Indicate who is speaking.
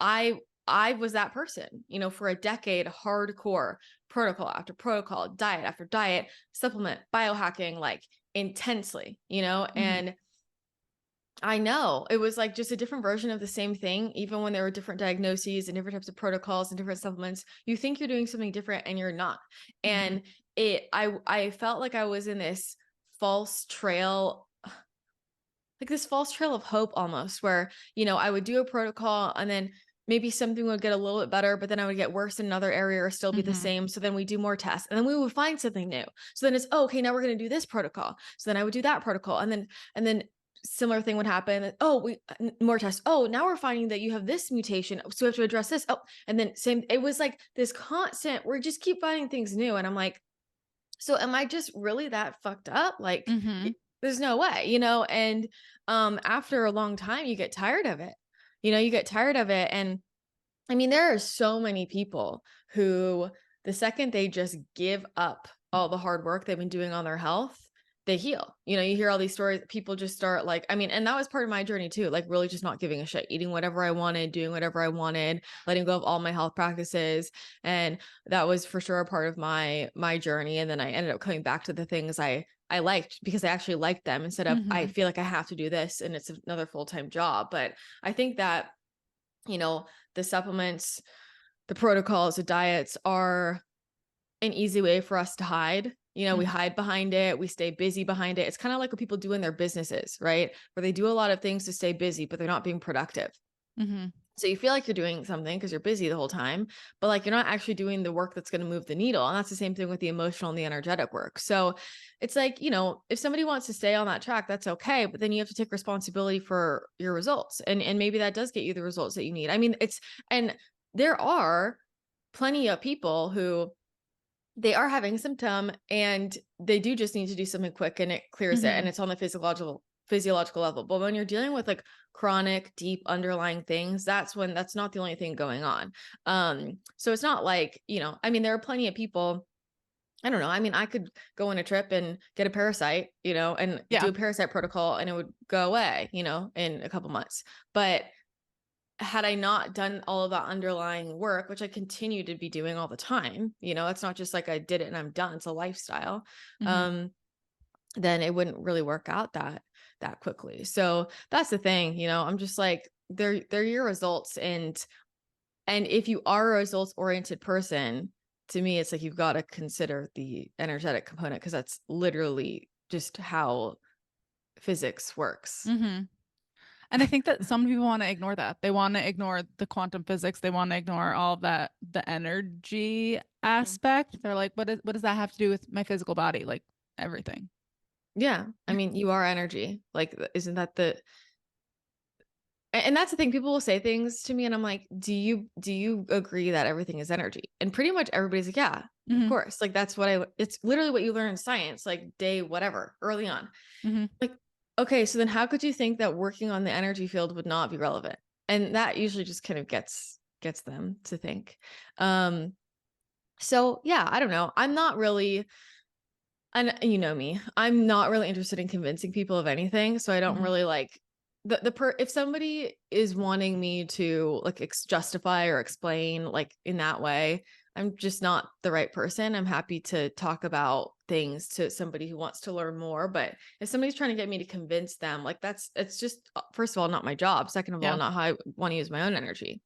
Speaker 1: I was that person, for a decade, hardcore protocol after protocol, diet after diet, supplement, biohacking, like intensely,
Speaker 2: Mhm.
Speaker 1: and I know it was like just a different version of the same thing. Even when there were different diagnoses and different types of protocols and different supplements, you think you're doing something different and you're not.
Speaker 2: Mhm.
Speaker 1: And I felt like I was in this false trail, like this false trail of hope almost, where, I would do a protocol and then maybe something would get a little bit better, but then I would get worse in another area or still be the
Speaker 2: Mhm.
Speaker 1: same. So then we do more tests and then we would find something new. So then it's, oh, okay, now we're going to do this protocol. So then I would do that protocol. And then similar thing would happen. Oh, more tests. Oh, now we're finding that you have this mutation. So we have to address this. Oh, and then same, it was like this constant, we just keep finding things new. And I'm like, so am I just really that fucked up? Like,
Speaker 2: Mhm.
Speaker 1: there's no way, and after a long time you get tired of it. You get tired of it. And I mean, there are so many people who, the second they just give up all the hard work they've been doing on their health, they heal. You hear all these stories, people just start like, I mean, and that was part of my journey too, like really just not giving a shit, eating whatever I wanted, doing whatever I wanted, letting go of all my health practices. And that was for sure a part of my journey. And then I ended up coming back to the things I liked because I actually liked them instead of I
Speaker 2: Mhm.
Speaker 1: feel like I have to do this and it's another full-time job. But I think that, the supplements, the protocols, the diets are an easy way for us to hide. We
Speaker 2: Mhm.
Speaker 1: hide behind it. We stay busy behind it. It's kind of like what people do in their businesses, right? Where they do a lot of things to stay busy, but they're not being productive.
Speaker 2: Mhm.
Speaker 1: So you feel like you're doing something because you're busy the whole time, but like you're not actually doing the work that's going to move the needle. And that's the same thing with the emotional and the energetic work. So it's like, if somebody wants to stay on that track, that's okay. But then you have to take responsibility for your results. And maybe that does get you the results that you need. I mean, and there are plenty of people who they are having symptom and they do just need to do something quick and it clears it and
Speaker 2: Mhm.
Speaker 1: it's on the physiological level. But when you're dealing with like chronic, deep underlying things, that's not the only thing going on. So it's not like, I mean, there are plenty of people. I don't know. I mean, I could go on a trip and get a parasite, and do
Speaker 2: Yeah.
Speaker 1: a parasite protocol and it would go away, in a couple months. But had I not done all of that underlying work, which I continue to be doing all the time, it's not just like I did it and I'm done. It's a lifestyle.
Speaker 2: Mhm.
Speaker 1: Um, then it wouldn't really work out that quickly. So that's the thing, I'm just like, they're your results. And if you are a results oriented person, to me, it's like you've got to consider the energetic component because that's literally just how physics works.
Speaker 2: Mhm. And I think that some people wanna ignore that. They wanna ignore the quantum physics. They wanna ignore all that, the energy
Speaker 1: Mhm.
Speaker 2: aspect. They're like, what does that have to do with my physical body?" Like, everything.
Speaker 1: Yeah. I mean, you are energy. Like, isn't that and that's the thing, people will say things to me and I'm like, do you agree that everything is energy? And pretty much everybody's like, yeah, of
Speaker 2: Mhm.
Speaker 1: course. Like that's it's literally what you learn in science, like day whatever, early on.
Speaker 2: Mhm.
Speaker 1: Like, okay, so then how could you think that working on the energy field would not be relevant? And that usually just kind of gets them to think. Um, so yeah, I don't know. I'm not really, and you know me, I'm not really interested in convincing people of anything. So I don't
Speaker 2: Mhm.
Speaker 1: really like if somebody is wanting me to like justify or explain like in that way, I'm just not the right person. I'm happy to talk about things to somebody who wants to learn more. But if somebody's trying to get me to convince them, like it's just, first of all, not my job. Second of all,
Speaker 2: Yeah.
Speaker 1: not how I want to use my own energy.